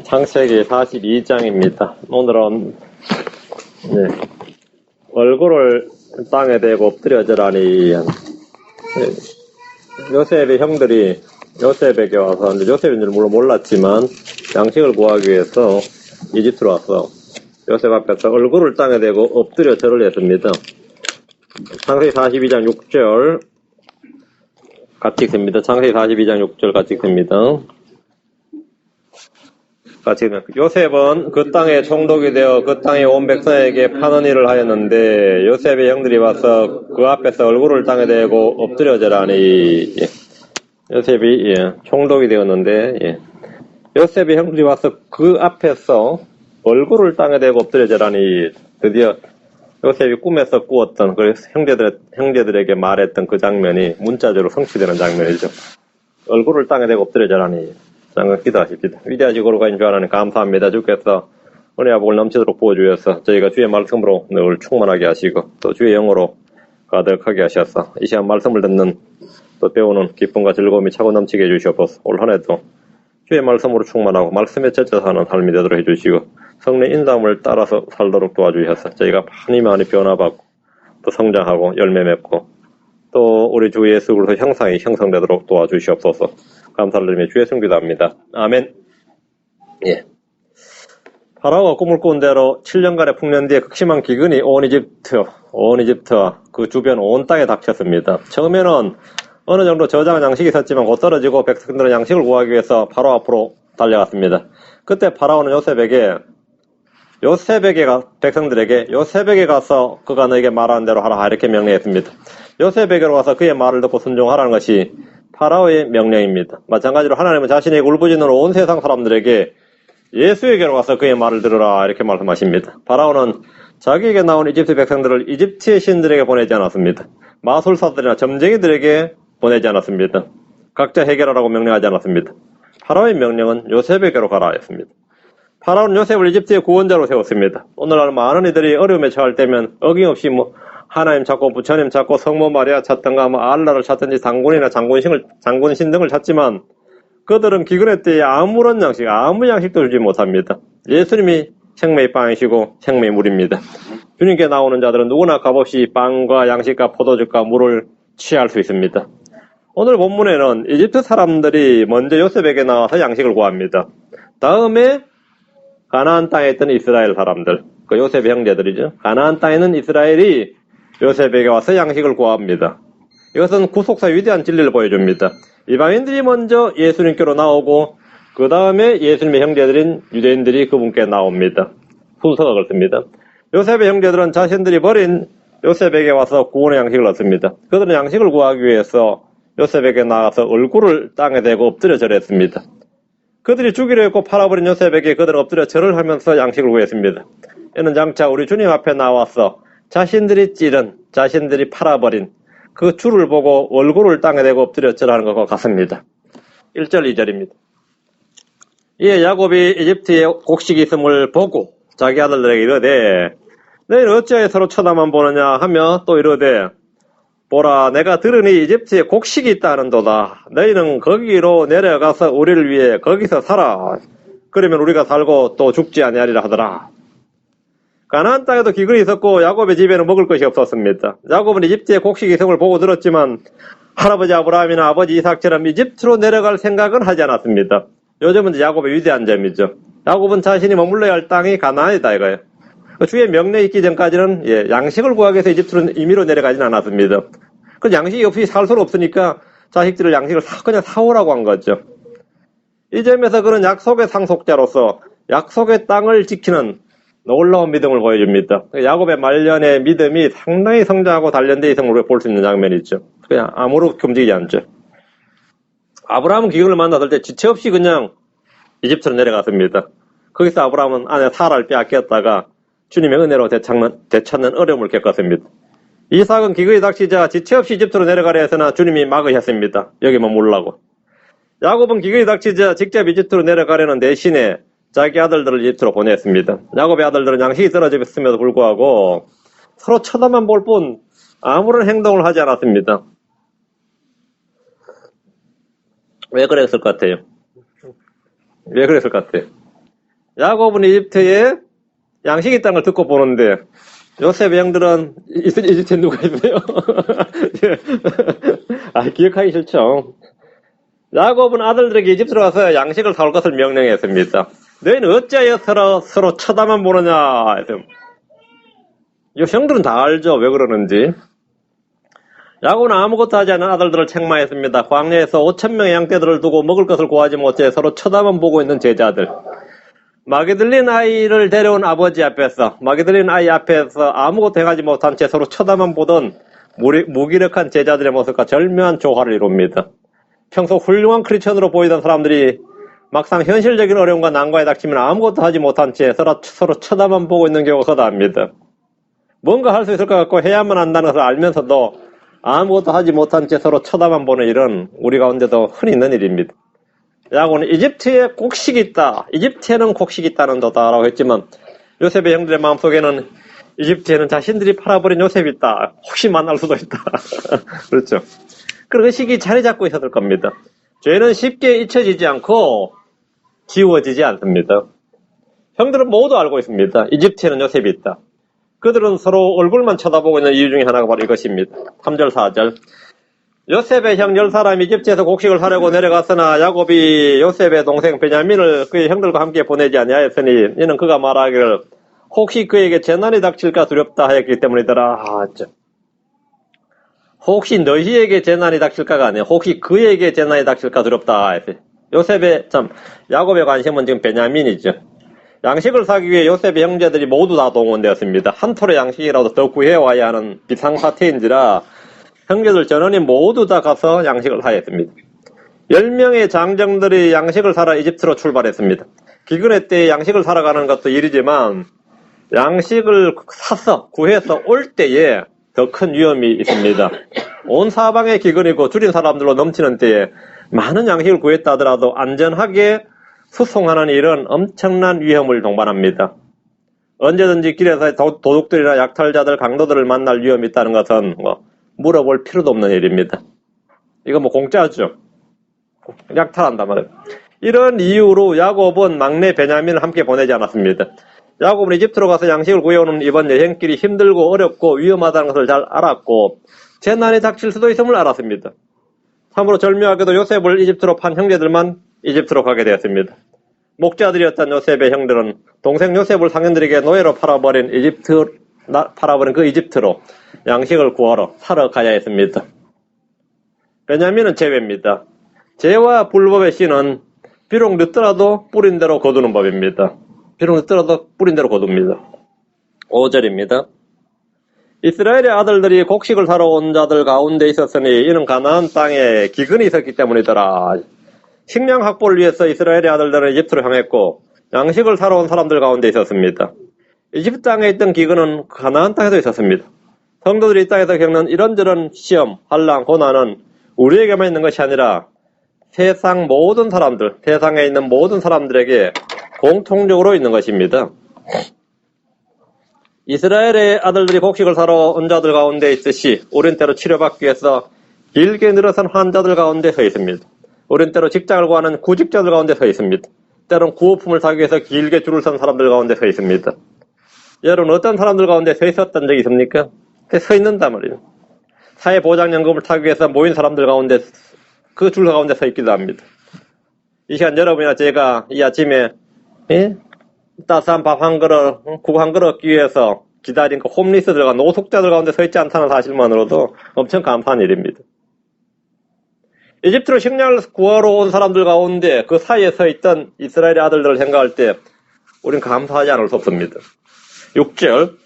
창세기 42장입니다. 오늘은 얼굴을 땅에 대고 엎드려져라니. 요셉의 형들이 요셉에게 와서, 요셉인 줄 물론 몰랐지만 양식을 구하기 위해서 이집트로 왔어. 요셉 앞에서 얼굴을 땅에 대고 엎드려 절을 했습니다. 창세기 42장 6절 같이 읽습니다. 창세기 42장 6절 같이 읽습니다. 요셉은 그 땅에 총독이 되어 그 땅의 온 백성에게 파는 일을 하였는데 요셉의 형들이 와서 그 앞에서 얼굴을 땅에 대고 엎드려져라니. 요셉이 총독이 되었는데 요셉의 형들이 와서 그 앞에서 얼굴을 땅에 대고 엎드려져라니. 드디어 요셉이 꿈에서 꾸었던 그 형제들에게 말했던 그 장면이 문자적으로 성취되는 장면이죠. 얼굴을 땅에 대고 엎드려져라니. 장관 기도하십시다. 위대하시고 거룩하신 주 하나님 감사합니다. 주께서 은혜와 복을 넘치도록 부어주셔서 저희가 주의 말씀으로 늘 충만하게 하시고 또 주의 영으로 가득하게 하셔서 이 시간 말씀을 듣는 또 배우는 기쁨과 즐거움이 차고 넘치게 해주시옵소서. 올 한 해도 주의 말씀으로 충만하고 말씀에 젖어 사는 삶이 되도록 해주시고 성령 인도함을 따라서 살도록 도와주셔서 저희가 많이 변화받고 또 성장하고 열매 맺고 또 우리 주 예수 그리스도 형상이 형성되도록 도와주시옵소서. 감사를 드리며 주의 이름 기도합니다. 아멘. 파라오가 꿈을 꾼 대로 7년간의 풍년 뒤에 극심한 기근이 온 이집트와 그 주변 온 땅에 닥쳤습니다. 처음에는 어느 정도 저장한 양식이 있었지만 곧 떨어지고 백성들은 양식을 구하기 위해서 파라오 앞으로 달려갔습니다. 그때 파라오는 백성들에게 요셉에게 가서 그가 너에게 말하는 대로 하라 이렇게 명령했습니다. 요셉에게로 가서 그의 말을 듣고 순종하라는 것이 파라오의 명령입니다. 마찬가지로 하나님은 자신의 울부짖는 온 세상 사람들에게 예수에게로 가서 그의 말을 들으라 이렇게 말씀하십니다. 파라오는 자기에게 나온 이집트 백성들을 이집트의 신들에게 보내지 않았습니다. 마술사들이나 점쟁이들에게 보내지 않았습니다. 각자 해결하라고 명령하지 않았습니다. 파라오의 명령은 요셉에게로 가라 했습니다. 파라오는 요셉을 이집트의 구원자로 세웠습니다. 오늘날 많은 이들이 어려움에 처할 때면 어김없이 하나님 찾고 부처님 찾고 성모 마리아 찾던가 알라를 찾든지 장군이나 장군신 등을 찾지만 그들은 기근의 때에 아무 양식도 주지 못합니다. 예수님이 생명의 빵이시고 생명의 물입니다. 주님께 나오는 자들은 누구나 값없이 빵과 양식과 포도주과 물을 취할 수 있습니다. 오늘 본문에는 이집트 사람들이 먼저 요셉에게 나와서 양식을 구합니다. 다음에 가나안 땅에 있던 이스라엘 사람들, 그 요셉의 형제들이죠. 가나안 땅에 있는 이스라엘이 요셉에게 와서 양식을 구합니다. 이것은 구속사의 위대한 진리를 보여줍니다. 이방인들이 먼저 예수님께로 나오고 그 다음에 예수님의 형제들인 유대인들이 그분께 나옵니다. 순서가 그렇습니다. 요셉의 형제들은 자신들이 버린 요셉에게 와서 구원의 양식을 얻습니다. 그들은 양식을 구하기 위해서 요셉에게 나가서 얼굴을 땅에 대고 엎드려 절했습니다. 그들이 주기로 했고 팔아버린 요셉에게 그들은 엎드려 절을 하면서 양식을 구했습니다. 이는 장차 우리 주님 앞에 나와서 자신들이 팔아버린 그 줄을 보고 얼굴을 땅에 대고 엎드려 절하는 것과 같습니다. 1절 2절입니다. 이에 야곱이 이집트에 곡식이 있음을 보고 자기 아들들에게 이르되 너희는 어찌하여 서로 쳐다만 보느냐 하며 또 이르되 보라 내가 들으니 이집트에 곡식이 있다는도다. 너희는 거기로 내려가서 우리를 위해 거기서 살아. 그러면 우리가 살고 또 죽지 아니하리라 하더라. 가나안 땅에도 기근이 있었고 야곱의 집에는 먹을 것이 없었습니다. 야곱은 이집트의 곡식이 있음을 보고 들었지만 할아버지 아브라함이나 아버지 이삭처럼 이집트로 내려갈 생각은 하지 않았습니다. 요즘은 야곱의 위대한 점이죠. 야곱은 자신이 머물러야 할 땅이 가나안이다 이거예요. 주의 명령이 있기 전까지는 양식을 구하기 위해서 이집트로 임의로 내려가진 않았습니다. 그 양식이 없이 살 수는 없으니까 자식들을 양식을 그냥 사오라고 한 거죠. 이 점에서 그는 약속의 상속자로서 약속의 땅을 지키는 놀라운 믿음을 보여줍니다. 야곱의 말년의 믿음이 상당히 성장하고 단련되어 있음을 우리가 볼 수 있는 장면이죠. 그냥 아무렇게 움직이지 않죠. 아브라함은 기근을 만났을 때 지체 없이 그냥 이집트로 내려갔습니다. 거기서 아브라함은 아내 사라를 빼앗겼다가 주님의 은혜로 되찾는 어려움을 겪었습니다. 이삭은 기근이 닥치자 지체 없이 이집트로 내려가려 했으나 주님이 막으셨습니다. 여기 머물라고. 야곱은 기근이 닥치자 직접 이집트로 내려가려는 대신에 자기 아들들을 이집트로 보냈습니다. 야곱의 아들들은 양식이 떨어졌음에도 불구하고 서로 쳐다만 볼 뿐 아무런 행동을 하지 않았습니다. 왜 그랬을 것 같아요? 야곱은 이집트에 양식이 있다는 걸 듣고 보는데 요셉의 형들은 이집트에 누가 있어요? 기억하기 싫죠. 야곱은 아들들에게 이집트로 가서 양식을 사올 것을 명령했습니다. 너희는 어찌하여 서로 쳐다만 보느냐. 이 형들은 다 알죠. 왜 그러는지. 야곱은 아무것도 하지 않은 아들들을 책망했습니다. 광야에서 5,000명의 양떼들을 두고 먹을 것을 구하지 못해 서로 쳐다만 보고 있는 제자들. 마게들린 아이를 데려온 아버지 앞에서, 마게들린 아이 앞에서 아무것도 행하지 못한 채 서로 쳐다만 보던 무기력한 제자들의 모습과 절묘한 조화를 이룹니다. 평소 훌륭한 크리스천으로 보이던 사람들이 막상 현실적인 어려움과 난관에 닥치면 아무것도 하지 못한 채 서로 쳐다만 보고 있는 경우가 허다합니다. 뭔가 할 수 있을 것 같고 해야만 한다는 것을 알면서도 아무것도 하지 못한 채 서로 쳐다만 보는 일은 우리 가운데도 흔히 있는 일입니다. 야곱은 이집트에 곡식이 있다. 이집트에는 곡식이 있다는 도다라고 했지만 요셉의 형들의 마음속에는 이집트에는 자신들이 팔아버린 요셉이 있다. 혹시 만날 수도 있다. 그렇죠. 그런 의식이 자리 잡고 있었을 겁니다. 죄는 쉽게 잊혀지지 않고 지워지지 않습니다. 형들은 모두 알고 있습니다. 이집트에는 요셉이 있다. 그들은 서로 얼굴만 쳐다보고 있는 이유 중에 하나가 바로 이것입니다. 3절 4절 요셉의 형 10사람이 이집트에서 곡식을 사려고 내려갔으나 야곱이 요셉의 동생 베냐민을 그의 형들과 함께 보내지 아니하였으니 이는 그가 말하기를 혹시 그에게 재난이 닥칠까 두렵다 하였기 때문이더라. 혹시 너희에게 재난이 닥칠까가 아니에요. 혹시 그에게 재난이 닥칠까 두렵다 했어요. 야곱의 관심은 지금 베냐민이죠. 양식을 사기 위해 요셉의 형제들이 모두 다 동원되었습니다. 한 톨의 양식이라도 더 구해와야 하는 비상사태인지라 형제들 전원이 모두 다 가서 양식을 하였습니다. 10명의 장정들이 양식을 사러 이집트로 출발했습니다. 기근의 때에 양식을 사러 가는 것도 일이지만 양식을 사서 구해서 올 때에 더 큰 위험이 있습니다. 온 사방에 기근이고 줄인 사람들로 넘치는 때에 많은 양식을 구했다 하더라도 안전하게 수송하는 일은 엄청난 위험을 동반합니다. 언제든지 길에서 도둑들이나 약탈자들, 강도들을 만날 위험이 있다는 것은 물어볼 필요도 없는 일입니다. 이거 공짜죠. 약탈한단 말이에요. 이런 이유로 야곱은 막내 베냐민을 함께 보내지 않았습니다. 야곱은 이집트로 가서 양식을 구해오는 이번 여행길이 힘들고 어렵고 위험하다는 것을 잘 알았고 재난이 닥칠 수도 있음을 알았습니다. 참으로 절묘하게도 요셉을 이집트로 판 형제들만 이집트로 가게 되었습니다. 목자들이었던 요셉의 형들은 동생 요셉을 상인들에게 노예로 팔아버린 그 이집트로 양식을 구하러 사러 가야 했습니다. 베냐민은 제외입니다. 죄와 불법의 씨는 비록 늦더라도 뿌린 대로 거두는 법입니다. 비록 늦더라도 뿌린 대로 거둡니다. 5절입니다. 이스라엘의 아들들이 곡식을 사러 온 자들 가운데 있었으니 이는 가나안 땅에 기근이 있었기 때문이더라. 식량 확보를 위해서 이스라엘의 아들들은 이집트로 향했고 양식을 사러 온 사람들 가운데 있었습니다. 이집트 땅에 있던 기근은 가나안 땅에도 있었습니다. 성도들이 이 땅에서 겪는 이런저런 시험, 환난, 고난은 우리에게만 있는 것이 아니라 세상에 있는 모든 사람들에게 공통적으로 있는 것입니다. 이스라엘의 아들들이 곡식을 사러 온 자들 가운데 있듯이 우린 때로 치료받기 위해서 길게 늘어선 환자들 가운데 서 있습니다. 우린 때로 직장을 구하는 구직자들 가운데 서 있습니다. 때론 구호품을 사기 위해서 길게 줄을 선 사람들 가운데 서 있습니다. 여러분 어떤 사람들 가운데 서 있었던 적이 있습니까? 서 있는단 말이에요. 사회보장연금을 타기 위해서 모인 사람들 가운데 그 줄 가운데 서 있기도 합니다. 이 시간 여러분이나 제가 이 아침에 따스한 밥 한 그릇, 국 한 그릇 얻기 위해서 기다린 그 홈리스들과 노숙자들 가운데 서 있지 않다는 사실만으로도 엄청 감사한 일입니다. 이집트로 식량을 구하러 온 사람들 가운데 그 사이에 서 있던 이스라엘의 아들들을 생각할 때 우린 감사하지 않을 수 없습니다. 6절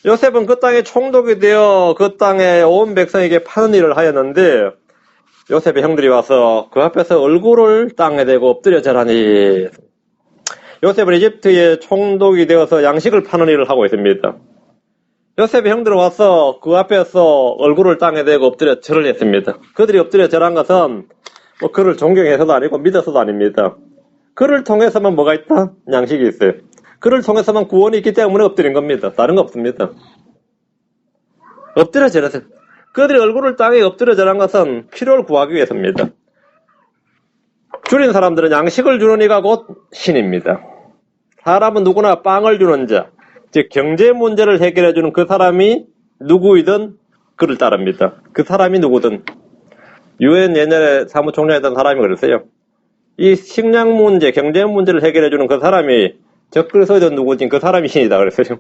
요셉은 그 땅에 총독이 되어 그 땅에 온 백성에게 파는 일을 하였는데 요셉의 형들이 와서 그 앞에서 얼굴을 땅에 대고 엎드려 절하니 요셉은 이집트의 총독이 되어서 양식을 파는 일을 하고 있습니다. 요셉의 형들은 와서 그 앞에서 얼굴을 땅에 대고 엎드려 절을 했습니다. 그들이 엎드려 절한 것은 그를 존경해서도 아니고 믿어서도 아닙니다. 그를 통해서만 뭐가 있다? 양식이 있어요. 그를 통해서만 구원이 있기 때문에 엎드린 겁니다. 다른 거 없습니다. 엎드려 절했어요. 그들이 얼굴을 땅에 엎드려 절한 것은 필요를 구하기 위해서입니다. 줄인 사람들은 양식을 주는 이가 곧 신입니다. 사람은 누구나 빵을 주는 자, 즉 경제 문제를 해결해주는 그 사람이 누구이든 그를 따릅니다. 그 사람이 누구든. 유엔 예전에 사무총장이었던 사람이 그랬어요. 이 식량 문제, 경제 문제를 해결해주는 그 사람이 적그리 서든 누구든 그 사람이 신이다 그랬어요.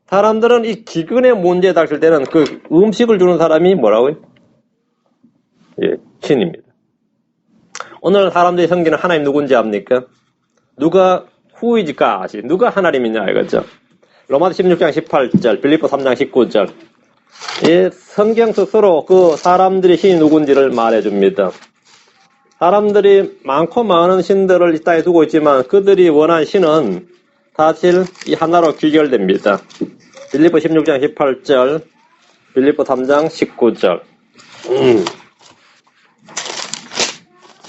사람들은 이 기근의 문제에 닥칠 때는 그 음식을 주는 사람이 뭐라고요? 예, 신입니다. 오늘 사람들이 섬기는 하나님 누군지 압니까? 누가 후이지까 아시? 누가 하나님이냐 이거죠. 로마서 16장 18절, 빌립보 3장 19절. 이 성경 스스로 그 사람들이 신이 누군지를 말해줍니다. 사람들이 많고 많은 신들을 이 땅에 두고 있지만 그들이 원한 신은 사실 이 하나로 귀결됩니다. 빌립보 16장 18절, 빌립보 3장 19절.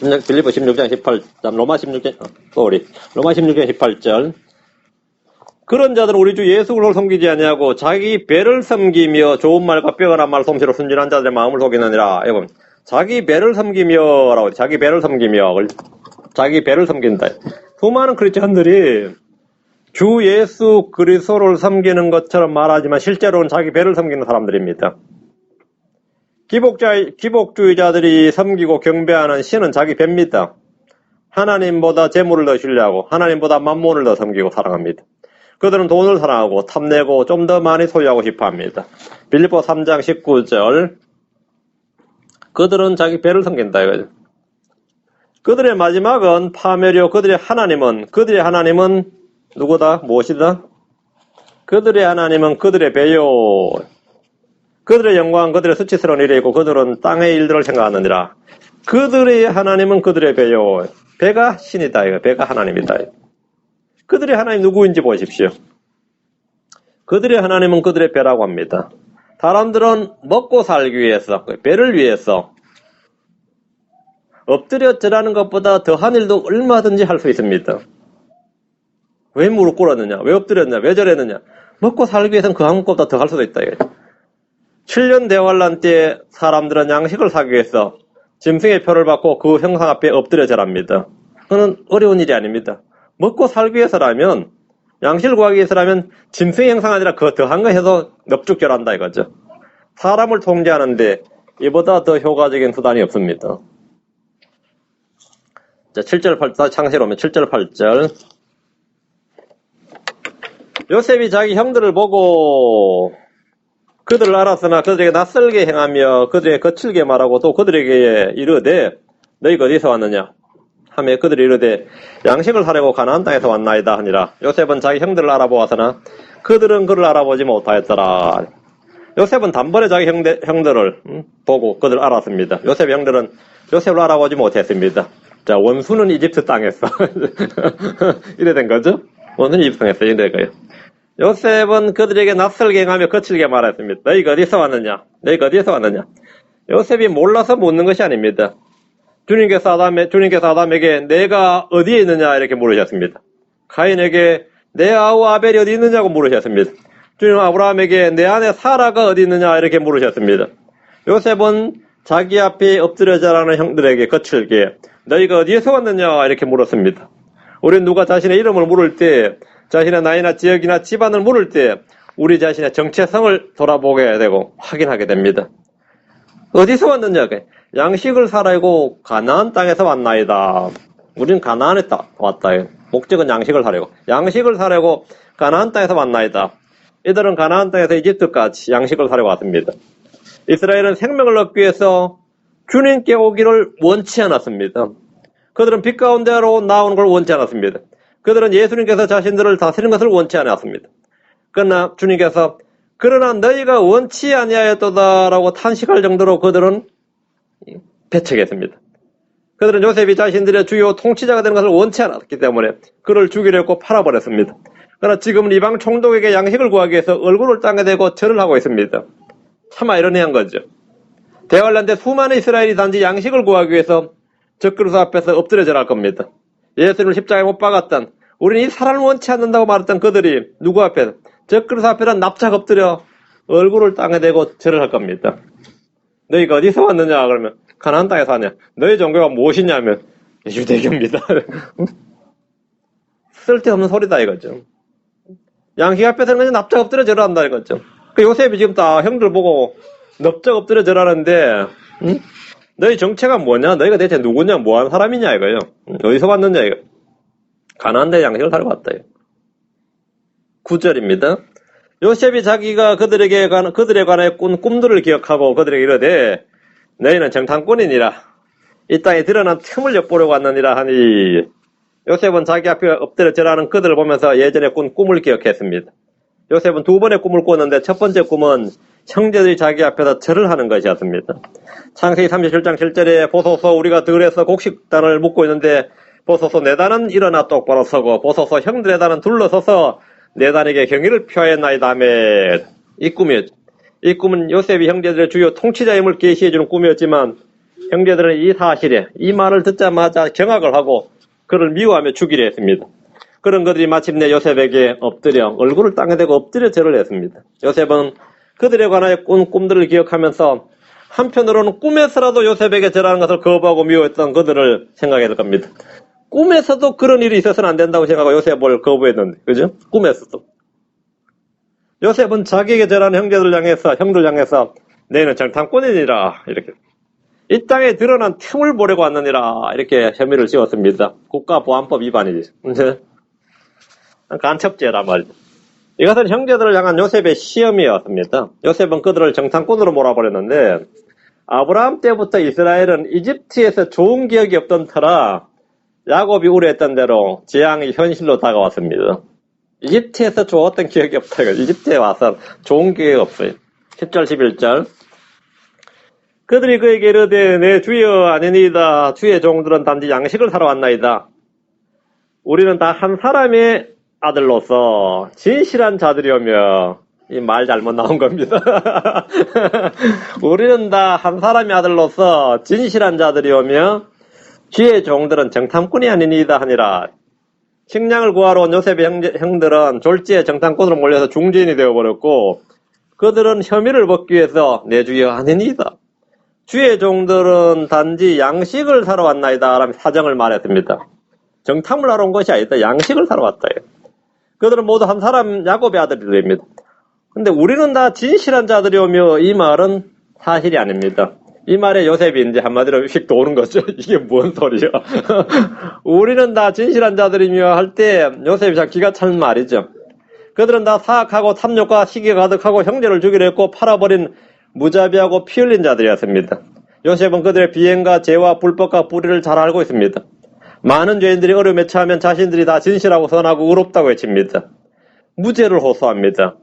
빌립보 16장 18절, 로마 16장 18절. 그런 자들은 우리 주 예수 그리스도를 섬기지 아니하고 자기 배를 섬기며 좋은 말과 뼈가 말 솜씨로 순진한 자들의 마음을 속이느니라. 여러분, 자기 배를 섬기며라고 자기 배를 섬긴다. 수많은 크리스천들이 주 예수 그리스도를 섬기는 것처럼 말하지만 실제로는 자기 배를 섬기는 사람들입니다. 기복주의자들이 섬기고 경배하는 신은 자기 배입니다. 하나님보다 재물을 더 신뢰하고 하나님보다 만몬을 더 섬기고 사랑합니다. 그들은 돈을 사랑하고 탐내고 좀 더 많이 소유하고 싶어합니다. 빌립보 3장 19절. 그들은 자기 배를 섬긴다 이거죠. 그들의 마지막은 파멸이요 그들의 하나님은 누구다? 무엇이다? 그들의 하나님은 그들의 배요. 그들의 영광, 그들의 수치스러운 일이 있고 그들은 땅의 일들을 생각하느니라. 그들의 하나님은 그들의 배요. 배가 신이다 이거. 배가 하나님이다. 그들의 하나님 누구인지 보십시오. 그들의 하나님은 그들의 배라고 합니다. 사람들은 먹고 살기 위해서, 배를 위해서 엎드려 절하는 것보다 더한 일도 얼마든지 할 수 있습니다. 왜 무릎 꿇었느냐? 왜 엎드렸느냐? 왜 절했느냐? 먹고 살기 위해서는 그 아무것보다 더 할 수도 있다. 7년 대환란 때 사람들은 양식을 사기 위해서 짐승의 표를 받고 그 형상 앞에 엎드려 절합니다. 그건 어려운 일이 아닙니다. 먹고 살기 위해서라면, 양식을 구하기 위해서라면 짐승의 형상 아니라 그 더한 거 해서 넙죽절한다 이거죠. 사람을 통제하는데 이보다 더 효과적인 수단이 없습니다. 자, 7절 8절 창세기 오면 7절 8절. 요셉이 자기 형들을 보고 그들을 알았으나 그들에게 낯설게 행하며 그들에게 거칠게 말하고 또 그들에게 이르되 너희가 어디서 왔느냐 하며 그들이 이르되 양식을 사려고 가나안 땅에서 왔나이다 하니라. 요셉은 자기 형들을 알아보았으나 그들은 그를 알아보지 못하였더라. 요셉은 단번에 자기 형들을 보고 그들을 알았습니다. 요셉의 형들은 요셉을 알아보지 못했습니다. 자, 원수는 이집트 땅에서 이래 된 거죠. 원수는 이집트 땅에서 이래 된 거예요. 요셉은 그들에게 낯설게 행하며 거칠게 말했습니다. 너희가 어디서 왔느냐? 너희가 어디서 왔느냐? 요셉이 몰라서 묻는 것이 아닙니다. 주님께서 아담에게 내가 어디에 있느냐 이렇게 물으셨습니다. 가인에게 내 아우 아벨이 어디 있느냐고 물으셨습니다. 주님은 아브라함에게 내 아내 사라가 어디 있느냐 이렇게 물으셨습니다. 요셉은 자기 앞에 엎드려 절하는 형들에게 거칠게 너희가 어디에서 왔느냐 이렇게 물었습니다. 우리는 누가 자신의 이름을 물을 때, 자신의 나이나 지역이나 집안을 물을 때 우리 자신의 정체성을 돌아보게 되고 확인하게 됩니다. 어디서 왔느냐? 양식을 사려고 가나안 땅에서 왔나이다. 우리는 가나안에 왔다. 목적은 양식을 사려고. 양식을 사려고 가나안 땅에서 왔나이다. 이들은 가나안 땅에서 이집트까지 양식을 사려고 왔습니다. 이스라엘은 생명을 얻기 위해서 주님께 오기를 원치 않았습니다. 그들은 빛 가운데로 나오는 걸 원치 않았습니다. 그들은 예수님께서 자신들을 다스리는 것을 원치 않았습니다. 그러나 주님께서 그러나 너희가 원치 아니하였도다라고 탄식할 정도로 그들은 배척했습니다. 그들은 요셉이 자신들의 주요 통치자가 되는 것을 원치 않았기 때문에 그를 죽이려 했고 팔아버렸습니다. 그러나 지금은 이방 총독에게 양식을 구하기 위해서 얼굴을 땅에 대고 절을 하고 있습니다. 참 아이러니한 거죠. 대환란 때 수많은 이스라엘이 단지 양식을 구하기 위해서 적그리스도 앞에서 엎드려 절할 겁니다. 예수님을 십자가에 못 박았던, 우리는 이 사람을 원치 않는다고 말했던 그들이 누구 앞에, 적그리스도 앞에다 납작 엎드려 얼굴을 땅에 대고 절을 할 겁니다. 너희가 어디서 왔느냐 그러면 가나안 땅에서 왔냐. 너희 종교가 무엇이냐면 유대교입니다. 쓸데없는 소리다 이거죠. 양식 앞에서는 그냥 납작 엎드려 절한다 이거죠. 그 요셉이 지금 다 형들 보고 납작 엎드려 절하는데, 응? 너희 정체가 뭐냐? 너희가 대체 누구냐? 뭐 하는 사람이냐 이거요. 어디서 왔느냐 이거. 가나안대 양식을 사러 왔다 이거. 9절입니다. 요셉이 자기가 그들에 관해 꾼 꿈들을 기억하고 그들에게 이르되 너희는 정탐꾼이니라. 이 땅에 드러난 틈을 엿보려고 왔느니라 하니 요셉은 자기 앞에 엎드려 절하는 그들을 보면서 예전에 꾼 꿈을 기억했습니다. 요셉은 두 번의 꿈을 꿨는데 첫 번째 꿈은 형제들이 자기 앞에서 절을 하는 것이었습니다. 창세기 37장 7절에 보소서 우리가 들에서 곡식단을 묶고 있는데 보소서 네 단은 일어나 똑바로 서고 보소서 형들의 단은 둘러서서 네 단에게 경의를 표하였나이다 하며 이 꿈이었죠. 이 꿈은 요셉이 형제들의 주요 통치자임을 계시해주는 꿈이었지만 형제들은 이 사실에 이 말을 듣자마자 경악을 하고 그를 미워하며 죽이려 했습니다. 그런 그들이 마침내 요셉에게 엎드려 얼굴을 땅에 대고 엎드려 절을 했습니다. 요셉은 그들에 관하여 꾼 꿈들을 기억하면서 한편으로는 꿈에서라도 요셉에게 절하는 것을 거부하고 미워했던 그들을 생각해야 될 겁니다. 꿈에서도 그런 일이 있어서는 안 된다고 생각하고 요셉을 거부했는데, 그죠? 꿈에서도. 요셉은 자기에게 절하는 형들 향해서 너희는 정탐꾼이니라 이렇게 이 땅에 드러난 틈을 보려고 왔느니라 이렇게 혐의를 지었습니다. 국가보안법 위반이죠. 간첩죄란 말이죠. 이것은 형제들을 향한 요셉의 시험이었습니다. 요셉은 그들을 정탐꾼으로 몰아버렸는데 아브라함 때부터 이스라엘은 이집트에서 좋은 기억이 없던 터라 야곱이 우려했던 대로 재앙이 현실로 다가왔습니다. 이집트에서 좋았던 기억이 없다. 이집트에 와서 좋은 기억이 없어요. 10절 11절 그들이 그에게 이르되 내 주여 아니니이다. 주의 종들은 단지 양식을 사러 왔나이다. 우리는 다 한 사람의 아들로서 진실한 자들이오며 이 말 잘못 나온 겁니다. 우리는 다 한 사람의 아들로서 진실한 자들이오며 주의 종들은 정탐꾼이 아니니이다 하니라. 식량을 구하러 온 요셉의 형들은 졸지에 정탐꾼으로 몰려서 중지인이 되어버렸고 그들은 혐의를 벗기 위해서 내 주여 아니니이다. 주의 종들은 단지 양식을 사러 왔나이다 라며 사정을 말했습니다. 정탐을 하러 온 것이 아니다. 양식을 사러 왔다. 그들은 모두 한 사람 야곱의 아들들입니다. 근데 우리는 다 진실한 자들이오며 이 말은 사실이 아닙니다. 이 말에 요셉이 이제 한마디로 휙 도는 거죠. 이게 뭔 소리야. 우리는 다 진실한 자들이며 할 때 요셉이 참 기가 찬 말이죠. 그들은 다 사악하고 탐욕과 시기가 가득하고 형제를 죽이려 했고 팔아버린 무자비하고 피 흘린 자들이었습니다. 요셉은 그들의 비행과 죄와 불법과 불의를 잘 알고 있습니다. 많은 죄인들이 어려움에 처하면 자신들이 다 진실하고 선하고 의롭다고 외칩니다. 무죄를 호소합니다.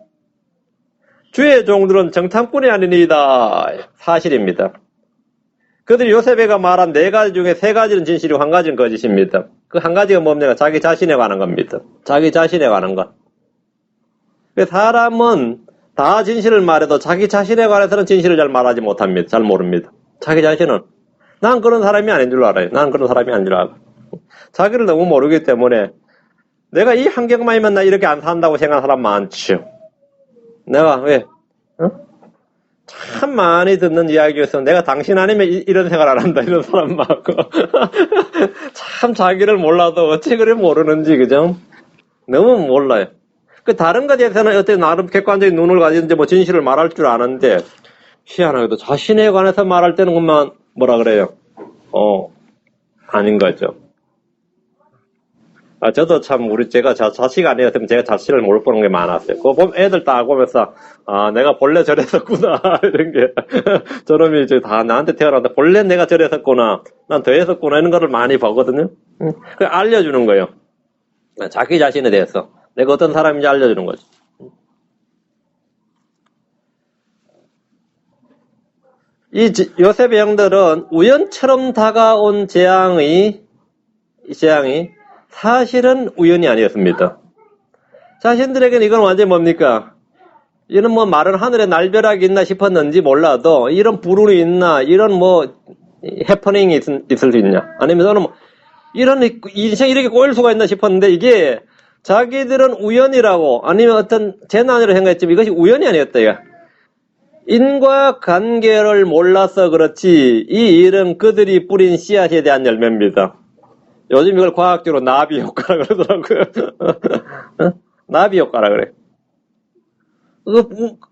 주의 종들은 정탐꾼이 아니니이다. 사실입니다. 그들이 요셉에게 말한 4가지 중에 3가지는 진실이고 1가지는 거짓입니다. 그 1가지가 뭡니까? 자기 자신에 관한 겁니다. 자기 자신에 관한 것. 사람은 다 진실을 말해도 자기 자신에 관해서는 진실을 잘 말하지 못합니다. 잘 모릅니다. 자기 자신은 난 그런 사람이 아닌 줄 알아요. 난 그런 사람이 아닌 줄 알고. 자기를 너무 모르기 때문에 내가 이 환경만이면 나 이렇게 안 산다고 생각하는 사람 많죠. 내가 왜? 참 많이 듣는 이야기에서 내가 당신 아니면 이런 생활 안 한다 이런 사람 많고 참 자기를 몰라도 어찌 그래 모르는지 그죠? 너무 몰라요. 그 다른 것에 대해서는 어떻게 나름 객관적인 눈을 가지는지 뭐 진실을 말할 줄 아는데 희한하게도 자신에 관해서 말할 때는 그만 뭐라 그래요? 아닌 거죠. 저도 참 제가 자식 아니었으면 제가 자신을 못 보는 게 많았어요. 그거 보면 애들 딱 보면서 내가 본래 저랬었구나 이런 게 저놈이 이제 다 나한테 태어났는데 본래 내가 저랬었구나 난 더 했었구나 이런 거를 많이 보거든요. 그 알려주는 거예요. 자기 자신에 대해서 내가 어떤 사람인지 알려주는 거죠. 이 요셉의 형들은 우연처럼 다가온 재앙이 사실은 우연이 아니었습니다. 자신들에게는 이건 완전히 뭡니까? 이런 뭐 마른 하늘에 날벼락이 있나 싶었는지 몰라도 이런 불운이 있나 이런 뭐 해퍼닝이 있을 수 있냐 아니면 저는 뭐 이런 인생이 이렇게 꼬일 수가 있나 싶었는데 이게 자기들은 우연이라고 아니면 어떤 재난이라고 생각했지만 이것이 우연이 아니었다. 이거. 인과관계를 몰라서 그렇지 이 일은 그들이 뿌린 씨앗에 대한 열매입니다. 요즘 이걸 과학적으로 나비 효과라 그러더라고요. 나비 효과라 그래.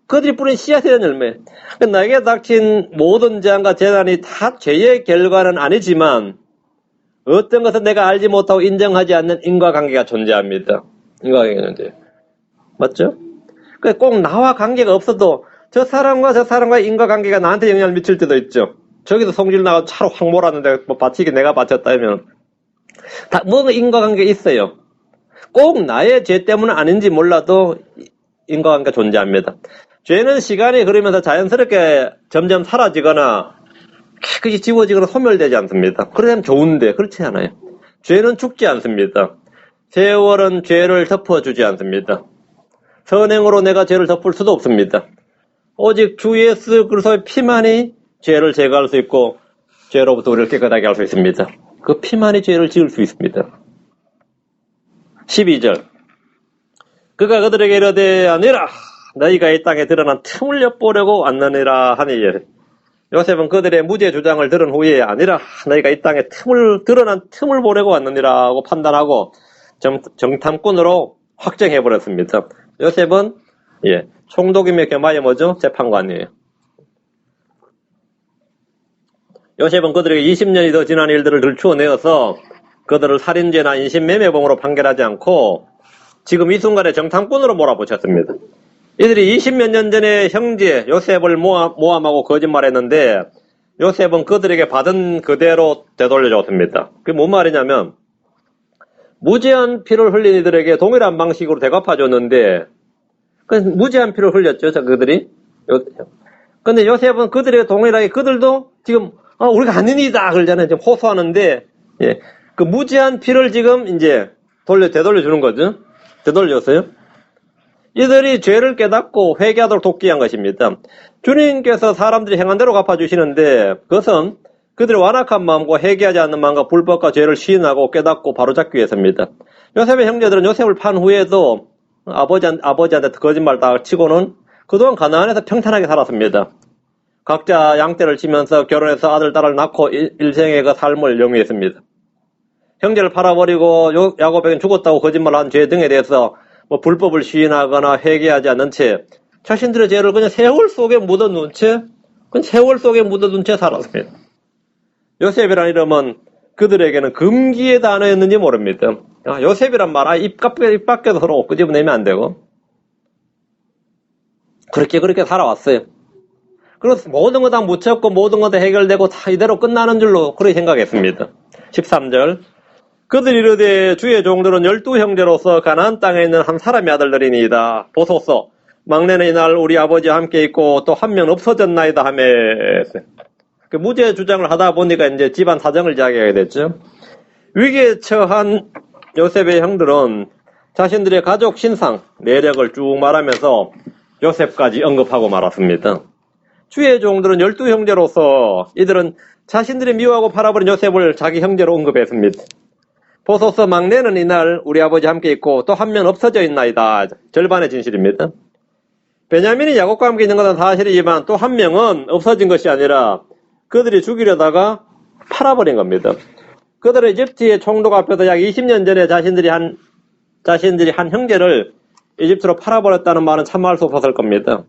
그들이 뿌린 씨앗이라는 열매. 나에게 닥친 모든 재앙과 재난이 다 죄의 결과는 아니지만 어떤 것은 내가 알지 못하고 인정하지 않는 인과관계가 존재합니다. 인과관계가 존재해요. 맞죠? 꼭 나와 관계가 없어도 저 사람과의 인과관계가 나한테 영향을 미칠 때도 있죠. 저기도 성질 나가 차로 확 몰았는데 뭐 바치기 내가 바쳤다면 다 뭔가 인과관계가 있어요. 꼭 나의 죄 때문은 아닌지 몰라도 인과관계가 존재합니다. 죄는 시간이 흐르면서 자연스럽게 점점 사라지거나 깨끗이 지워지거나 소멸되지 않습니다. 그러면 좋은데 그렇지 않아요. 죄는 죽지 않습니다. 세월은 죄를 덮어주지 않습니다. 선행으로 내가 죄를 덮을 수도 없습니다. 오직 주 예수 그리스도의 피만이 죄를 제거할 수 있고 죄로부터 우리를 깨끗하게 할 수 있습니다. 그 피만이 죄를 지을 수 있습니다. 12절 그가 그들에게 이르되 아니라 너희가 이 땅에 드러난 틈을 엿보려고 왔느니라 하니 요셉은 그들의 무죄 주장을 들은 후에 아니라 너희가 이 땅에 드러난 틈을 보려고 왔느니라 하고 판단하고 정탐꾼으로 확정해버렸습니다. 요셉은 총독이며 겸하여 뭐죠? 재판관이에요. 요셉은 그들에게 20년이 더 지난 일들을 들추어내어서 그들을 살인죄나 인신매매범으로 판결하지 않고 지금 이 순간에 정탐꾼으로 몰아붙였습니다. 이들이 20몇 년 전에 형제 요셉을 모함하고 거짓말했는데 요셉은 그들에게 받은 그대로 되돌려줬습니다. 그게 뭔 말이냐면 무죄한 피를 흘린 이들에게 동일한 방식으로 대갚아줬는데 무죄한 피를 흘렸죠. 그들이. 근데 요셉은 그들에게 동일하게 그들도 지금 우리가 아닙니다 그러잖아요. 지금 호소하는데 그 무죄한 피를 지금 이제 되돌려주는 거죠. 되돌렸어요. 이들이 죄를 깨닫고 회개하도록 돕기 위한 것입니다. 주님께서 사람들이 행한 대로 갚아주시는데 그것은 그들의 완악한 마음과 회개하지 않는 마음과 불법과 죄를 시인하고 깨닫고 바로잡기 위해서입니다. 요셉의 형제들은 요셉을 판 후에도 아버지한테 거짓말 다 치고는 그동안 가나안에서 평탄하게 살았습니다. 각자 양떼를 치면서 결혼해서 아들, 딸을 낳고 일생의 그 삶을 영위했습니다. 형제를 팔아버리고 야곱에겐 죽었다고 거짓말한 죄 등에 대해서 불법을 시인하거나 회개하지 않는 채 자신들의 죄를 그냥 세월 속에 묻어둔 채 살았습니다. 요셉이라는 이름은 그들에게는 금기의 단어였는지 모릅니다. 요셉이란 말 입 밖에서 서로 끄집어내면 안 되고 그렇게 살아왔어요. 그래서 모든 거 다 묻혔고 모든 거 다 해결되고 다 이대로 끝나는 줄로 그렇게 생각했습니다. 13절 그들이 이르되 주의 종들은 12형제로서 가나안 땅에 있는 한 사람의 아들들이니이다. 보소서 막내는 이날 우리 아버지와 함께 있고 또 한 명 없어졌나이다 하며 무죄 주장을 하다 보니까 이제 집안 사정을 이야기하게 됐죠. 위기에 처한 요셉의 형들은 자신들의 가족 신상 내력을 쭉 말하면서 요셉까지 언급하고 말았습니다. 주의 종들은 12형제로서 이들은 자신들이 미워하고 팔아버린 요셉을 자기 형제로 언급했습니다. 보소서 막내는 이날 우리 아버지 함께 있고 또 한 명 없어져 있나이다. 절반의 진실입니다. 베냐민이 야곱과 함께 있는 것은 사실이지만 또 한 명은 없어진 것이 아니라 그들이 죽이려다가 팔아버린 겁니다. 그들은 이집트의 총독 앞에서 약 20년 전에 자신들이 한 형제를 이집트로 팔아버렸다는 말은 참아할 수 없었을 겁니다.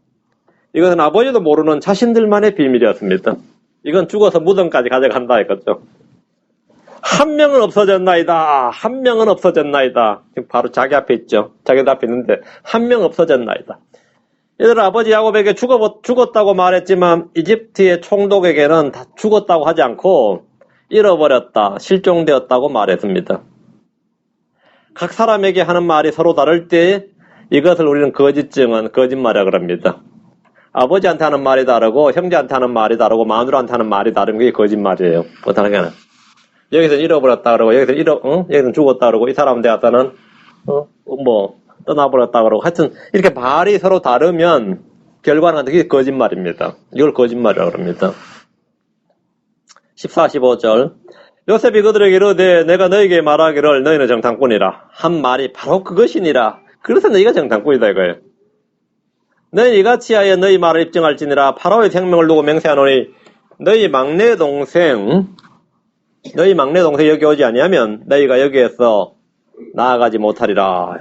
이것은 아버지도 모르는 자신들만의 비밀이었습니다. 이건 죽어서 무덤까지 가져간다 했겠죠. 한 명은 없어졌나이다. 한 명은 없어졌나이다. 지금 바로 자기 앞에 있죠. 자기도 앞에 있는데 한 명 없어졌나이다. 얘들은 아버지 야곱에게 죽었다고 말했지만 이집트의 총독에게는 다 죽었다고 하지 않고 잃어버렸다, 실종되었다고 말했습니다. 각 사람에게 하는 말이 서로 다를 때 이것을 우리는 거짓증언, 거짓말이라고 합니다. 아버지한테 하는 말이 다르고 형제한테 하는 말이 다르고 마누라한테 하는 말이 다른 게 거짓말이에요. 어떻게 하나? 여기서 잃어버렸다 그러고 여기서 죽었다 그러고 이 사람 대하다는 떠나버렸다 그러고 하여튼 이렇게 말이 서로 다르면 결과는 그게 거짓말입니다. 이걸 거짓말이라고 합니다. 14, 15절 요셉이 그들에게 이르되 내가 너희에게 말하기를 너희는 정탐꾼이라 한 말이 바로 그것이니라. 그래서 너희가 정탐꾼이다 이거예요. 너희 이같이 하여 너희 말을 입증할지니라. 파라오의 생명을 두고 맹세하노니 너희 막내 동생 너희 막내 동생이 여기 오지 아니하면 너희가 여기에서 나아가지 못하리라.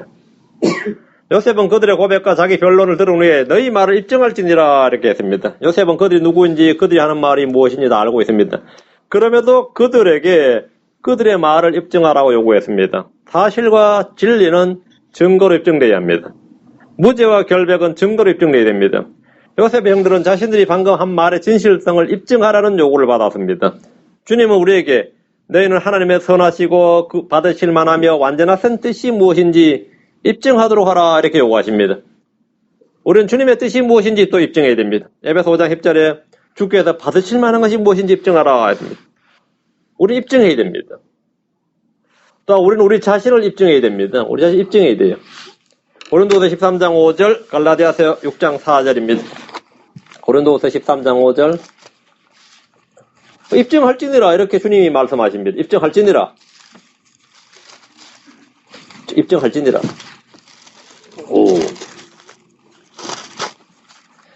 요셉은 그들의 고백과 자기 변론을 들은 후에 너희 말을 입증할지니라 이렇게 했습니다. 요셉은 그들이 누구인지 그들이 하는 말이 무엇인지 다 알고 있습니다. 그럼에도 그들에게 그들의 말을 입증하라고 요구했습니다. 사실과 진리는 증거로 입증되어야 합니다. 무죄와 결백은 증거로 입증되어야 됩니다. 요셉의 형들은 자신들이 방금 한 말의 진실성을 입증하라는 요구를 받았습니다. 주님은 우리에게 너희는 하나님의 선하시고 받으실 만하며 완전하신 뜻이 무엇인지 입증하도록 하라 이렇게 요구하십니다. 우리는 주님의 뜻이 무엇인지 또 입증해야 됩니다. 에베소 5장 10절에 주께서 받으실 만한 것이 무엇인지 입증하라 했습니다. 우리 입증해야 됩니다. 또 우리는 우리 자신을 입증해야 됩니다. 우리 자신 입증해야 돼요. 고린도후서 13장 5절, 갈라디아서 6장 4절입니다. 고린도후서 13장 5절. 입증할지니라 이렇게 주님이 말씀하십니다. 입증할지니라. 입증할지니라.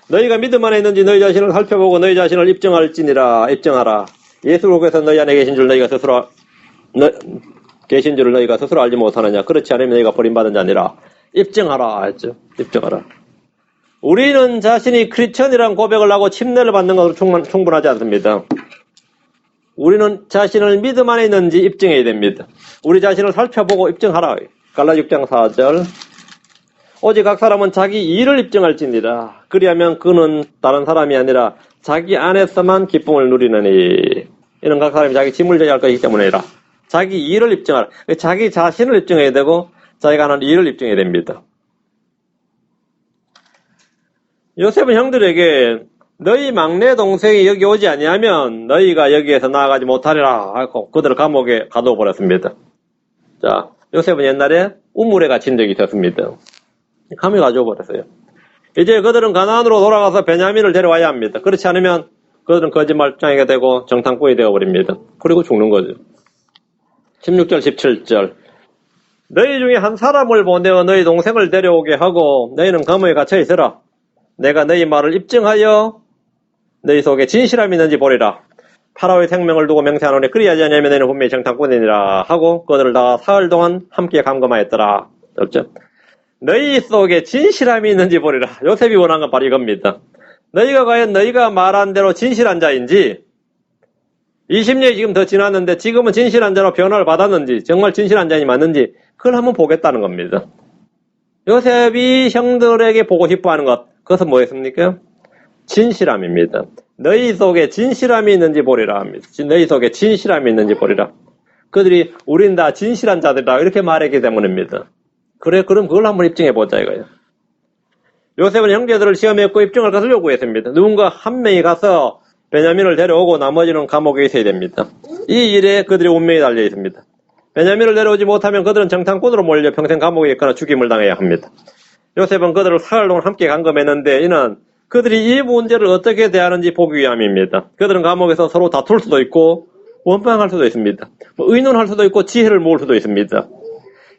너희가 믿음 안에 있는지 너희 자신을 살펴보고 너희 자신을 입증할지니라. 입증하라. 예수께서 너희 안에 계신 줄 너희가 스스로 계신 줄을 너희가 스스로 알지 못하느냐. 그렇지 않으면 너희가 버림받은 자니라. 입증하라 했죠. 입증하라. 우리는 자신이 크리스천이란 고백을 하고 침례를 받는 것으로 충분하지 않습니다. 우리는 자신을 믿음 안에 있는지 입증해야 됩니다. 우리 자신을 살펴보고 입증하라. 갈라디아 6장 4절. 오직 각 사람은 자기 일을 입증할지니라. 그리하면 그는 다른 사람이 아니라 자기 안에서만 기쁨을 누리느니. 이는 각 사람이 자기 짐을 져야 할 것이기 때문이라. 자기 일을 입증하라. 자기 자신을 입증해야 되고 자기가 하는 일을 입증해야 됩니다. 요셉은 형들에게 너희 막내 동생이 여기 오지 아니하면 너희가 여기에서 나아가지 못하리라 하고 그들을 감옥에 가둬버렸습니다. 자, 요셉은 옛날에 우물에 갇힌 적이 있었습니다. 감옥에 가둬버렸어요. 이제 그들은 가나안으로 돌아가서 베냐민을 데려와야 합니다. 그렇지 않으면 그들은 거짓말장이가 되고 정탐꾼이 되어버립니다. 그리고 죽는 거죠. 16절 17절. 너희 중에 한 사람을 보내어 너희 동생을 데려오게 하고 너희는 감옥에 갇혀 있으라. 내가 너희 말을 입증하여 너희 속에 진실함이 있는지 보리라. 파라오의 생명을 두고 맹세하노니 그리하지 않으면 너희는 분명히 정탐꾼이니라 하고 그들을 다 사흘 동안 함께 감금하였더라. 그렇죠? 너희 속에 진실함이 있는지 보리라. 요셉이 원한 건 바로 이겁니다. 너희가 과연 너희가 말한 대로 진실한 자인지 20년이 지금 더 지났는데 지금은 진실한 자로 변화를 받았는지 정말 진실한 자인지 맞는지 그걸 한번 보겠다는 겁니다. 요셉이 형들에게 보고 싶어하는 것 그것은 뭐였습니까? 진실함입니다. 너희 속에 진실함이 있는지 보리라 합니다. 너희 속에 진실함이 있는지 보리라. 그들이 우린 다 진실한 자들이다 이렇게 말했기 때문입니다. 그래 그럼 그걸 한번 입증해보자 이거예요. 요셉은 형제들을 시험했고 입증할 것을 요구했습니다. 누군가 한 명이 가서 베냐민을 데려오고 나머지는 감옥에 있어야 됩니다. 이 일에 그들의 운명이 달려 있습니다. 베냐민을 데려오지 못하면 그들은 정탐꾼으로 몰려 평생 감옥에 있거나 죽임을 당해야 합니다. 요셉은 그들을 사흘 동안 함께 감금했는데 이는 그들이 이 문제를 어떻게 대하는지 보기 위함입니다. 그들은 감옥에서 서로 다툴 수도 있고 원망할 수도 있습니다. 의논할 수도 있고 지혜를 모을 수도 있습니다.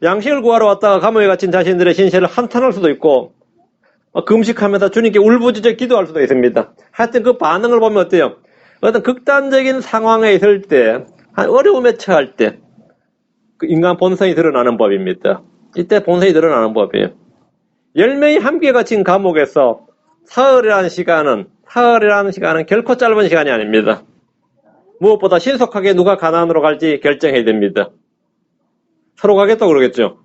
양식을 구하러 왔다가 감옥에 갇힌 자신들의 신세를 한탄할 수도 있고 금식하면서 주님께 울부짖어 기도할 수도 있습니다. 하여튼 그 반응을 보면 어때요? 어떤 극단적인 상황에 있을 때, 어려움에 처할 때 그 인간 본성이 드러나는 법입니다. 이때 본성이 드러나는 법이에요. 10명이 함께 갇힌 감옥에서 사흘이라는 시간은 결코 짧은 시간이 아닙니다. 무엇보다 신속하게 누가 가나안으로 갈지 결정해야 됩니다. 서로 가겠다고 그러겠죠.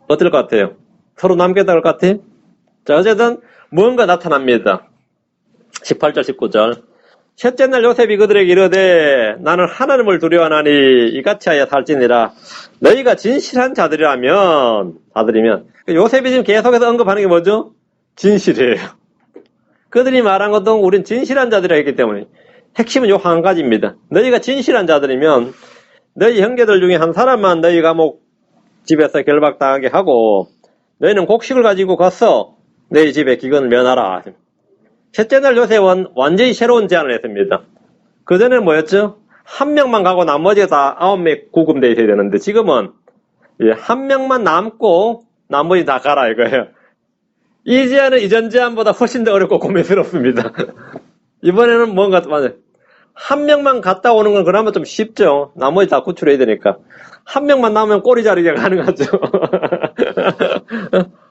어떨 것 같아요? 서로 남겠다고 할 것 같아요? 자, 어쨌든 무언가 나타납니다. 18절 19절. 셋째 날 요셉이 그들에게 이르되 나는 하나님을 두려워하나니 이같이 하여 살지니라. 너희가 진실한 자들이면 요셉이 지금 계속해서 언급하는 게 뭐죠? 진실이에요. 그들이 말한 것도 우린 진실한 자들이라 했기 때문에 핵심은 요 한 가지입니다. 너희가 진실한 자들이면 너희 형제들 중에 한 사람만 너희 감옥 집에서 결박당하게 하고 너희는 곡식을 가지고 가서 너희 집에 기근을 면하라. 셋째 날 요셉은 완전히 새로운 제안을 했습니다. 그전에는 뭐였죠? 한 명만 가고 나머지 다 9명 구금되어 있어야 되는데 지금은 한 명만 남고 나머지 다 가라 이거예요. 이 제안은 이전 제안보다 훨씬 더 어렵고 고민스럽습니다. 이번에는 뭔가 한 명만 갔다 오는 건 그나마 좀 쉽죠. 나머지 다 구출해야 되니까. 한 명만 남으면 꼬리 자르기가 가능하죠.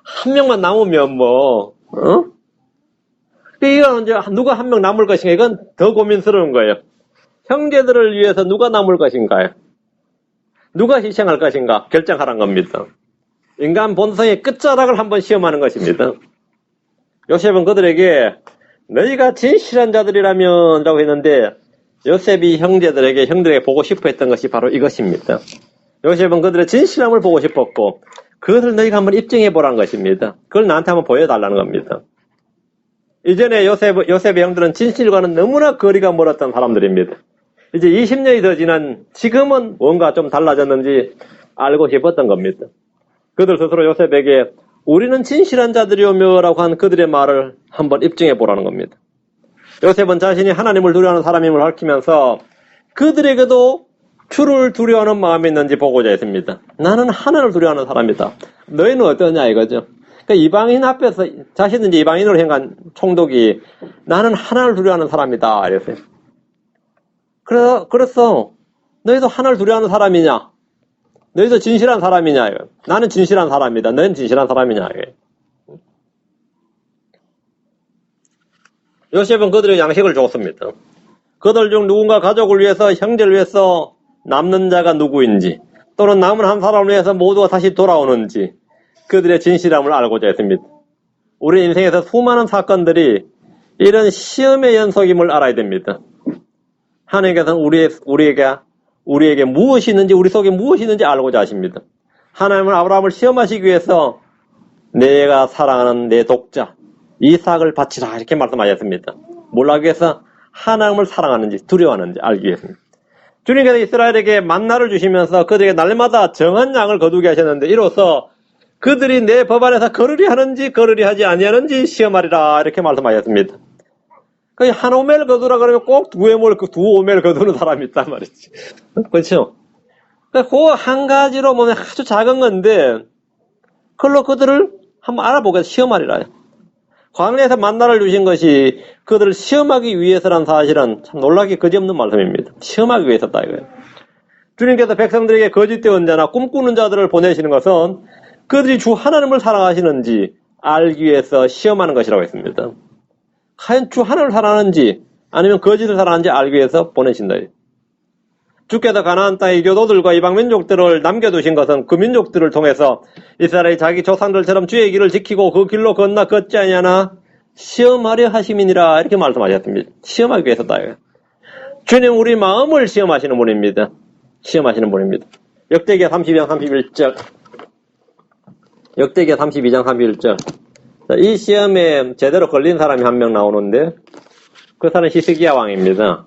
한 명만 남으면 뭐, 이건 이제 누가 한 명 남을 것인가, 이건 더 고민스러운 거예요. 형제들을 위해서 누가 남을 것인가요? 누가 희생할 것인가 결정하라는 겁니다. 인간 본성의 끝자락을 한번 시험하는 것입니다. 요셉은 그들에게 너희가 진실한 자들이라면 라고 했는데, 요셉이 형들에게 보고 싶어 했던 것이 바로 이것입니다. 요셉은 그들의 진실함을 보고 싶었고, 그것을 너희가 한번 입증해 보라는 것입니다. 그걸 나한테 한번 보여달라는 겁니다. 이전에 요셉의 형들은 진실과는 너무나 거리가 멀었던 사람들입니다. 이제 20년이 더 지난 지금은 뭔가 좀 달라졌는지 알고 싶었던 겁니다. 그들 스스로 요셉에게 우리는 진실한 자들이오며 라고 한 그들의 말을 한번 입증해 보라는 겁니다. 요셉은 자신이 하나님을 두려워하는 사람임을 밝히면서 그들에게도 주를 두려워하는 마음이 있는지 보고자 했습니다. 나는 하나님을 두려워하는 사람이다. 너희는 어떠냐 이거죠. 그러니까 이방인 앞에서 자신은 이제 이방인으로 행한 총독이 나는 하나님을 두려워하는 사람이다 이랬어요. 그래서 너희도 하나님을 두려워하는 사람이냐? 너희도 진실한 사람이냐? 이거. 나는 진실한 사람이다. 너희는 진실한 사람이냐? 이거. 요셉은 그들의 양식을 줬습니다. 그들 중 누군가 가족을 위해서, 형제를 위해서 남는 자가 누구인지, 또는 남은 한 사람을 위해서 모두가 다시 돌아오는지 그들의 진실함을 알고자 했습니다. 우리 인생에서 수많은 사건들이 이런 시험의 연속임을 알아야 됩니다. 하나님께서는 우리에게 무엇이 있는지, 우리 속에 무엇이 있는지 알고자 하십니다. 하나님은 아브라함을 시험하시기 위해서 내가 사랑하는 내 독자 이삭을 바치라 이렇게 말씀하셨습니다. 뭘 알기 위해서? 하나님을 사랑하는지 두려워하는지 알기 위해서입니다. 주님께서 이스라엘에게 만나를 주시면서 그들에게 날마다 정한 양을 거두게 하셨는데, 이로써 그들이 내 법 안에서 거르리 하는지 거르리 하지 아니하는지 시험하리라 이렇게 말씀하셨습니다. 한 오멜 거두라 그러면 꼭 두 오멜 거두는 사람이 있단 말이지. 그렇죠? 그 한 가지로 보면 아주 작은 건데, 그걸로 그들을 한번 알아보게 시험하리라. 광야에서 만나를 주신 것이 그들을 시험하기 위해서란 사실은 참 놀라기 그지없는 말씀입니다. 시험하기 위해서다 이거예요. 주님께서 백성들에게 거짓된 자나 꿈꾸는 자들을 보내시는 것은 그들이 주 하나님을 사랑하시는지 알기 위해서 시험하는 것이라고 했습니다. 과연 주 하나님을 사랑하는지 아니면 거짓을 사랑하는지 알기 위해서 보내신다. 주께서 가나안 땅의 교도들과 이방 민족들을 남겨두신 것은 그 민족들을 통해서 이스라엘이 자기 조상들처럼 주의 길을 지키고 그 길로 걷지 아니하나 시험하려 하심이니라 이렇게 말씀하셨습니다. 시험하기 위해서다. 주님 우리 마음을 시험하시는 분입니다. 시험하시는 분입니다. 역대기야 32장 31절, 역대기야 32장 31절. 이 시험에 제대로 걸린 사람이 한 명 나오는데, 그 사람은 히스기야 왕입니다.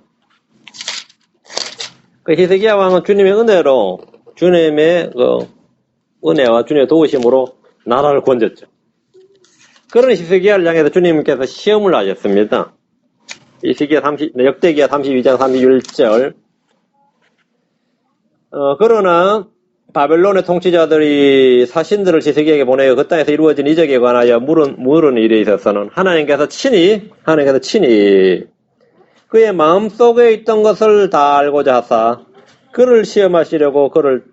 그 히스기야 왕은 주님의 은혜로, 주님의 은혜와 주님의 도우심으로 나라를 건졌죠. 그런 히스기야를 향해서 주님께서 시험을 하셨습니다. 역대기야 32장 31절. 그러나 바벨론의 통치자들이 사신들을 히스기야에게 보내어 그 땅에서 이루어진 이적에 관하여 물은 일에 있어서는 하나님께서 친히 그의 마음속에 있던 것을 다 알고자 하사 그를 시험하시려고 그를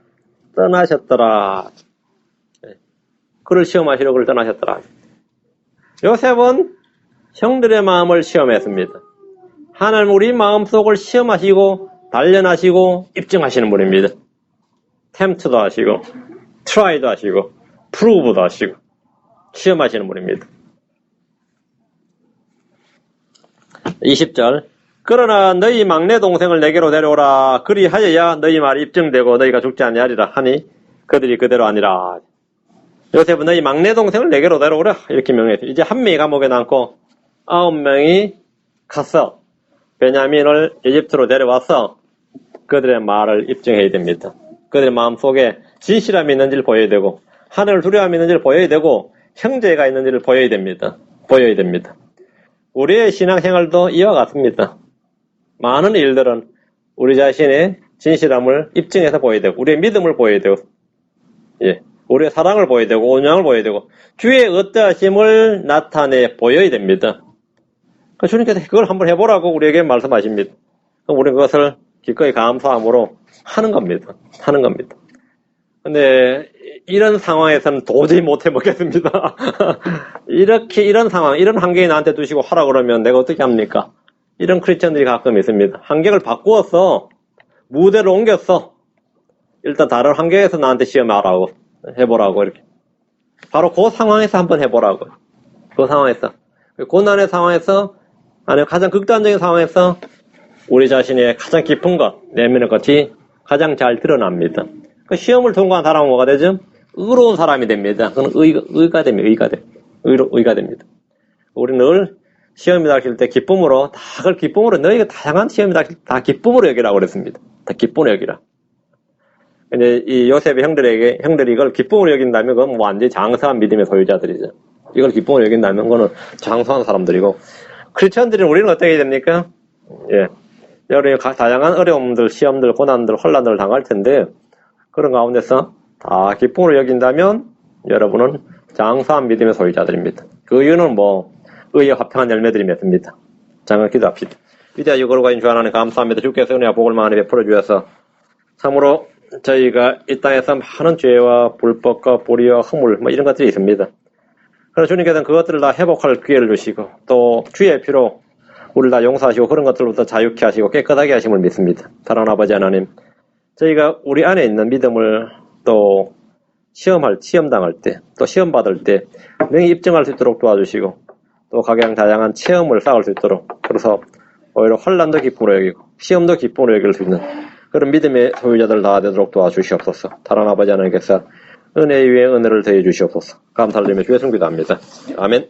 떠나셨더라. 그를 시험하시려고 그를 떠나셨더라. 요셉은 형들의 마음을 시험했습니다. 하나님 우리 마음속을 시험하시고 단련하시고 입증하시는 분입니다. 템트도 하시고 트라이도 하시고 프루브도 하시고 시험하시는 분입니다. 20절 그러나 너희 막내 동생을 내게로 데려오라. 그리하여야 너희 말이 입증되고 너희가 죽지 아니하리라 하니 그들이 그대로 아니라. 요셉은 너희 막내 동생을 내게로 데려오라 이렇게 명했어요. 이제 한 명이 감옥에 남고 9명이 가서 베냐민을 이집트로 데려와서 그들의 말을 입증해야 됩니다. 그들의 마음속에 진실함이 있는지를 보여야 되고 하늘을 두려움이 있는지를 보여야 되고 형제가 있는지를 보여야 됩니다. 우리의 신앙생활도 이와 같습니다. 많은 일들은 우리 자신의 진실함을 입증해서 보여야 되고 우리의 믿음을 보여야 되고 우리의 사랑을 보여야 되고 온유함을 보여야 되고 주의 어떠하심을 나타내 보여야 됩니다. 주님께서 그걸 한번 해보라고 우리에게 말씀하십니다. 우리는 그것을 기꺼이 감사함으로 하는 겁니다. 하는 겁니다. 근데 이런 상황에서는 도저히 못해 먹겠습니다. 이런 상황, 이런 환경이 나한테 두시고 하라 그러면 내가 어떻게 합니까? 이런 크리스천들이 가끔 있습니다. 환경을 바꾸었어. 무대를 옮겼어. 일단 다른 환경에서 나한테 시험하라고, 해보라고, 이렇게. 바로 그 상황에서 한번 해보라고. 그 상황에서. 고난의 상황에서, 아니면 가장 극단적인 상황에서 우리 자신의 가장 깊은 것, 내면의 것이 가장 잘 드러납니다. 그 시험을 통과한 사람은 뭐가 되죠? 의로운 사람이 됩니다. 그건 의가 됩니다. 의가 됩니다. 우리는 늘 시험이 닥칠 때 기쁨으로, 다 그걸 기쁨으로, 너희가 다양한 시험이 닥칠 때 다 기쁨으로 여기라고 그랬습니다. 다 기쁨으로 여기라. 근데 이 요셉의 형들이 이걸 기쁨으로 여긴다면 그건 완전히 장성한 믿음의 소유자들이죠. 이걸 기쁨으로 여긴다면 그거는 장성한 사람들이고, 크리스천들은 우리는 어떻게 해야 됩니까? 예. 여러분이 다양한 어려움들, 시험들, 고난들, 혼란들을 당할 텐데, 그런 가운데서 다 기쁨으로 여긴다면 여러분은 장사한 믿음의 소유자들입니다. 그 이유는 의에 화평한 열매들이 맺습니다. 잠깐 기도합시다. 위대하시고 거룩하신 주 하나님 감사합니다. 주께서 은혜와 복을 많이 베풀어 주셔서 참으로 저희가 이 땅에서 많은 죄와 불법과 불의와 허물 이런 것들이 있습니다. 그래서 주님께서는 그것들을 다 회복할 기회를 주시고 또 주의 피로 우리를 다 용서하시고 그런 것들로부터 자유케 하시고 깨끗하게 하심을 믿습니다. 사랑하는 아버지 하나님, 저희가 우리 안에 있는 믿음을 또 시험 당할 때, 또 시험 받을 때 능히 입증할 수 있도록 도와주시고 또 각양 다양한 체험을 쌓을 수 있도록, 그래서 오히려 혼란도 기쁨으로 여기고 시험도 기쁨으로 여길 수 있는 그런 믿음의 소유자들 다 되도록 도와주시옵소서. 사랑하는 아버지 하나님께서 은혜 위에 은혜를 더해 주시옵소서. 감사를 드리며 주의 손 기도합니다. 아멘.